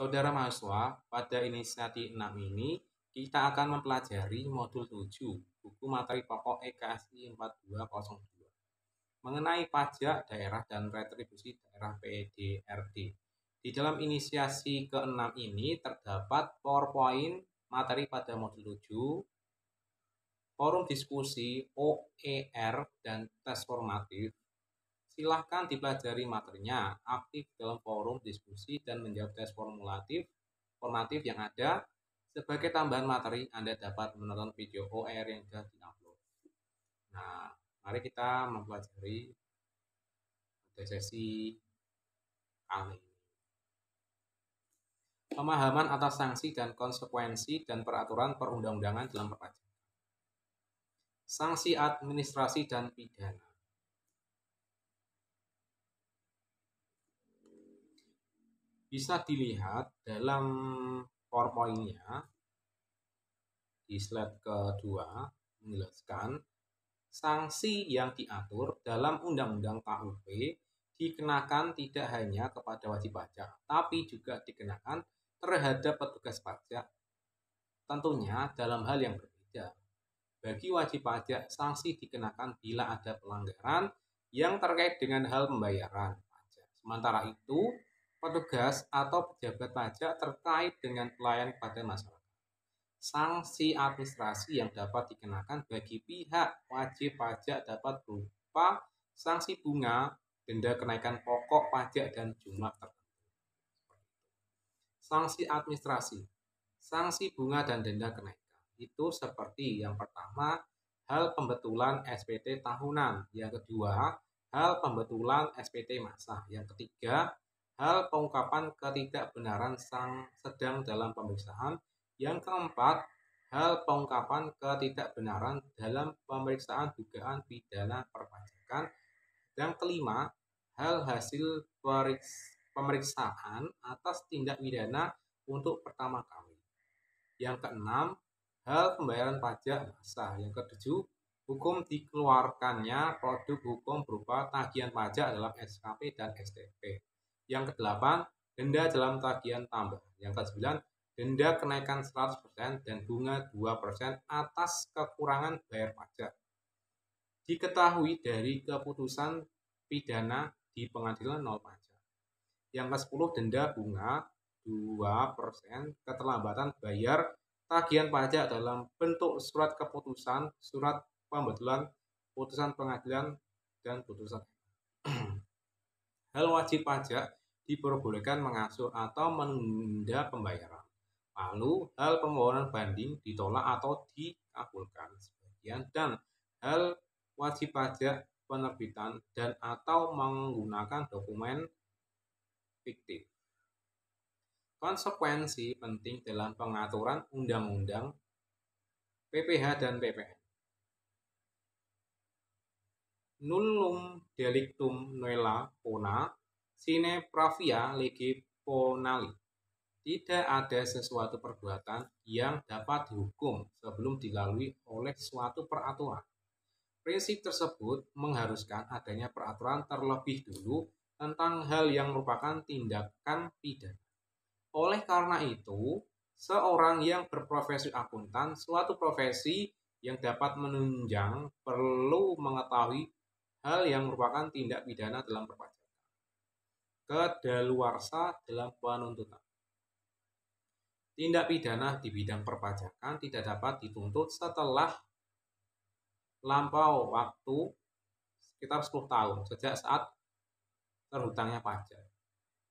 Saudara mahasiswa, pada inisiasi 6 ini kita akan mempelajari modul 7 buku materi pokok EKSI 4202 mengenai pajak daerah dan retribusi daerah PDRD. Di dalam inisiasi ke-6 ini terdapat PowerPoint materi pada modul 7, forum diskusi OER dan tes formatif. Silahkan dipelajari materinya, aktif dalam forum diskusi dan menjawab tes formatif yang ada. Sebagai tambahan materi, Anda dapat menonton video OER yang sudah di-upload. Nah, mari kita mempelajari pada sesi kali ini. Pemahaman atas sanksi dan konsekuensi dan peraturan perundang-undangan dalam perpajakan. Sanksi administrasi dan pidana. Bisa dilihat dalam PowerPoint-nya di slide kedua menjelaskan sanksi yang diatur dalam Undang-Undang KUP dikenakan tidak hanya kepada wajib pajak, tapi juga dikenakan terhadap petugas pajak. Tentunya dalam hal yang berbeda. Bagi wajib pajak, sanksi dikenakan bila ada pelanggaran yang terkait dengan hal pembayaran pajak. Sementara itu, petugas atau pejabat pajak terkait dengan pelayanan kepada masyarakat. Sanksi administrasi yang dapat dikenakan bagi pihak wajib pajak dapat berupa sanksi bunga, denda kenaikan pokok pajak, dan jumlah tertentu. Sanksi administrasi, sanksi bunga dan denda kenaikan itu seperti yang pertama, hal pembetulan SPT tahunan. Yang kedua, hal pembetulan SPT masa. Yang ketiga, hal pengungkapan ketidakbenaran sedang dalam pemeriksaan. Yang keempat, hal pengungkapan ketidakbenaran dalam pemeriksaan dugaan pidana perpajakan. Yang kelima, hal hasil pemeriksaan atas tindak pidana untuk pertama kali. Yang keenam, hal pembayaran pajak masa. Yang ketujuh, hukum dikeluarkannya produk hukum berupa tagihan pajak dalam SKP dan STP. Yang kedelapan, denda dalam tagihan tambahan. Yang kesembilan, denda kenaikan 100% dan bunga 2% atas kekurangan bayar pajak. Diketahui dari keputusan pidana di pengadilan nol pajak. Yang ke-10, denda bunga 2% keterlambatan bayar tagihan pajak dalam bentuk surat keputusan, surat pembetulan, putusan pengadilan, dan putusan. Hal wajib pajak diperbolehkan mengasuh atau menunda pembayaran. Lalu, hal permohonan banding ditolak atau dikabulkan sebagian, dan hal wajib pajak penerbitan dan atau menggunakan dokumen fiktif. Konsekuensi penting dalam pengaturan undang-undang PPH dan PPN. Nullum delictum nulla pona sine pravia lege ponali. Tidak ada sesuatu perbuatan yang dapat dihukum sebelum dilalui oleh suatu peraturan. Prinsip tersebut mengharuskan adanya peraturan terlebih dulu tentang hal yang merupakan tindakan pidana. Oleh karena itu, seorang yang berprofesi akuntan, suatu profesi yang dapat menunjang, perlu mengetahui hal yang merupakan tindak pidana dalam perpajakan. Kedaluarsa dalam penuntutan. Tindak pidana di bidang perpajakan tidak dapat dituntut setelah lampau waktu sekitar 10 tahun sejak saat terhutangnya pajak,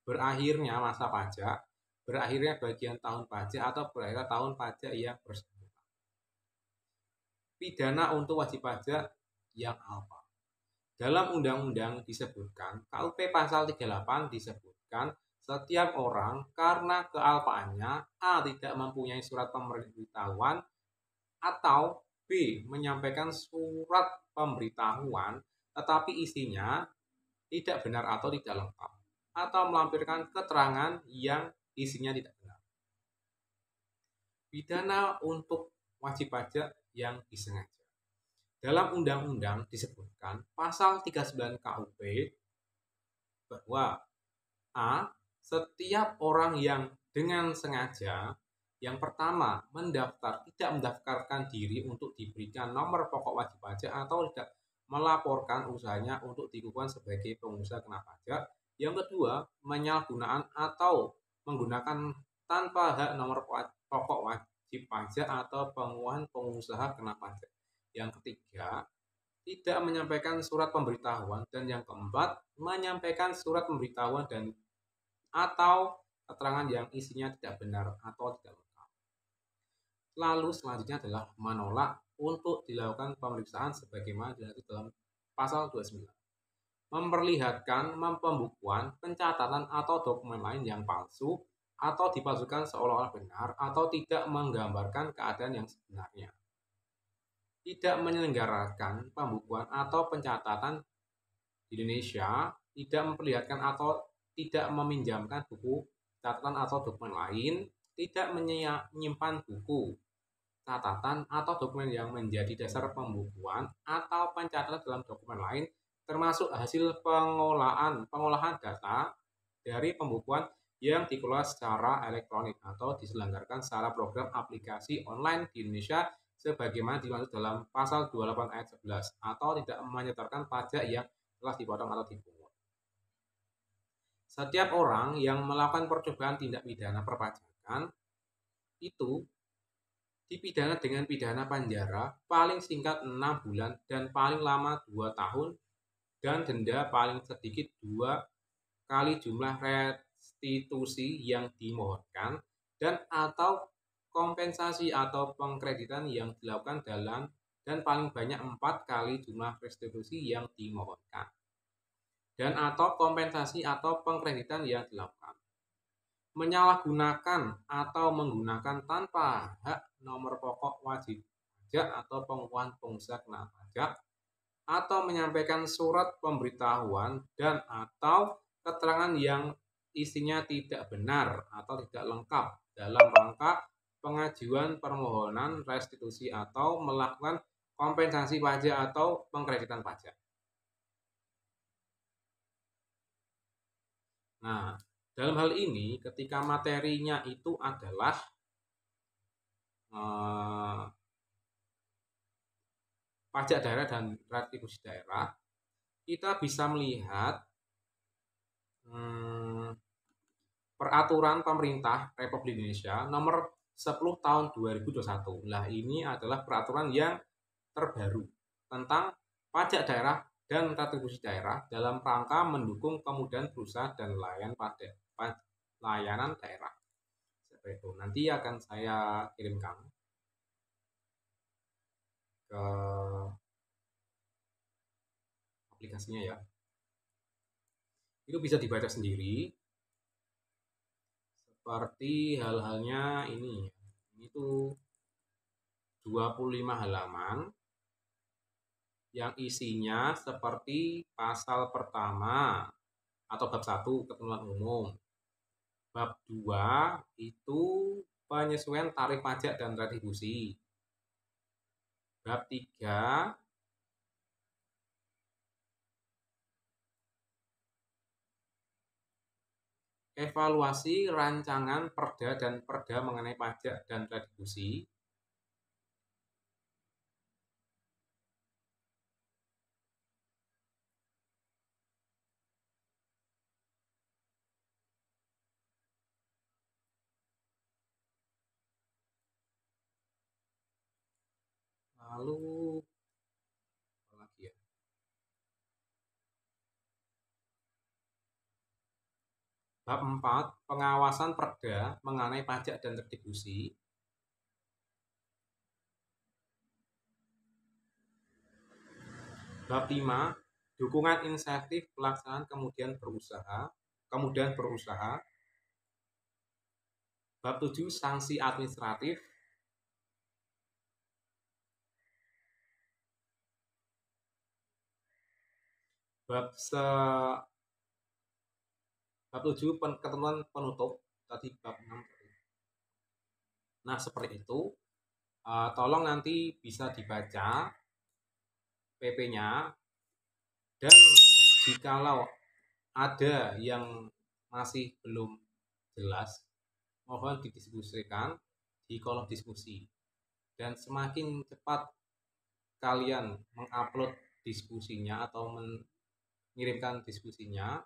berakhirnya masa pajak, berakhirnya bagian tahun pajak, atau berakhirnya tahun pajak yang bersangkutan. Pidana untuk wajib pajak yang alpa. Dalam undang-undang disebutkan, KUP pasal 38 disebutkan, setiap orang karena kealpaannya A. tidak mempunyai surat pemberitahuan, atau B. menyampaikan surat pemberitahuan tetapi isinya tidak benar atau tidak lengkap, atau melampirkan keterangan yang isinya tidak benar. Pidana untuk wajib pajak yang disengaja. Dalam undang-undang disebutkan pasal 39 KUP bahwa A. setiap orang yang dengan sengaja. Yang pertama, tidak mendaftarkan diri untuk diberikan nomor pokok wajib pajak atau tidak melaporkan usahanya untuk dikukuhkan sebagai pengusaha kena pajak. Yang kedua, penyalahgunaan atau menggunakan tanpa hak nomor pokok wajib pajak atau pengukuhan pengusaha kena pajak. Yang ketiga, tidak menyampaikan surat pemberitahuan. Dan yang keempat, menyampaikan surat pemberitahuan dan atau keterangan yang isinya tidak benar atau tidak lengkap. Lalu selanjutnya adalah menolak untuk dilakukan pemeriksaan sebagaimana diatur dalam pasal 29. Memperlihatkan pembukuan, pencatatan atau dokumen lain yang palsu atau dipalsukan seolah-olah benar atau tidak menggambarkan keadaan yang sebenarnya. Tidak menyelenggarakan pembukuan atau pencatatan di Indonesia, tidak memperlihatkan atau tidak meminjamkan buku catatan atau dokumen lain, tidak menyimpan buku catatan atau dokumen yang menjadi dasar pembukuan atau pencatatan dalam dokumen lain, termasuk hasil pengolahan data dari pembukuan yang dikelola secara elektronik atau diselenggarakan secara program aplikasi online di Indonesia sebagaimana dimaksud dalam pasal 28 ayat 11 atau tidak menyetorkan pajak yang telah dipotong atau dipungut. Setiap orang yang melakukan percobaan tindak pidana perpajakan itu dipidana dengan pidana penjara paling singkat 6 bulan dan paling lama 2 tahun dan denda paling sedikit 2 kali jumlah restitusi yang dimohonkan dan atau kompensasi atau pengkreditan yang dilakukan dan paling banyak 4 kali jumlah restitusi yang dimohonkan dan atau kompensasi atau pengkreditan yang dilakukan. Menyalahgunakan atau menggunakan tanpa hak nomor pokok wajib pajak atau pengukuhan pengusaha kena pajak atau menyampaikan surat pemberitahuan dan atau keterangan yang isinya tidak benar atau tidak lengkap dalam rangka pengajuan permohonan restitusi atau melakukan kompensasi pajak atau pengkreditan pajak. Nah, dalam hal ini ketika materinya itu adalah pajak daerah dan retribusi daerah, kita bisa melihat peraturan pemerintah Republik Indonesia nomor 10 tahun 2021. Nah, ini adalah peraturan yang terbaru tentang pajak daerah dan retribusi daerah dalam rangka mendukung kemudahan berusaha dan layanan daerah. Seperti itu. Nanti akan saya kirimkan ke aplikasinya ya. Itu bisa dibaca sendiri. Seperti hal-halnya ini tuh 25 halaman yang isinya seperti pasal pertama atau bab 1 ketentuan umum. Bab 2 itu penyesuaian tarif pajak dan retribusi. Bab 3 evaluasi rancangan perda dan perda mengenai pajak dan retribusi. Lalu apa lagi ya? Bab 4 pengawasan perda mengenai pajak dan retribusi. Bab 5 dukungan insentif pelaksanaan kemudian berusaha. Bab 7 sanksi administratif. Bab 7 ketentuan penutup, tadi bab 6. Nah, seperti itu. Tolong nanti bisa dibaca PP-nya, dan jikalau ada yang masih belum jelas, mohon didiskusikan di kolom diskusi. Dan semakin cepat kalian mengupload diskusinya atau mengirimkan diskusinya,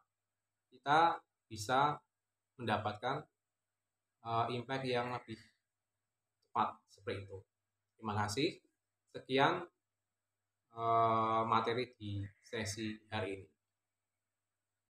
kita bisa mendapatkan impact yang lebih cepat seperti itu. Terima kasih. Sekian materi di sesi hari ini.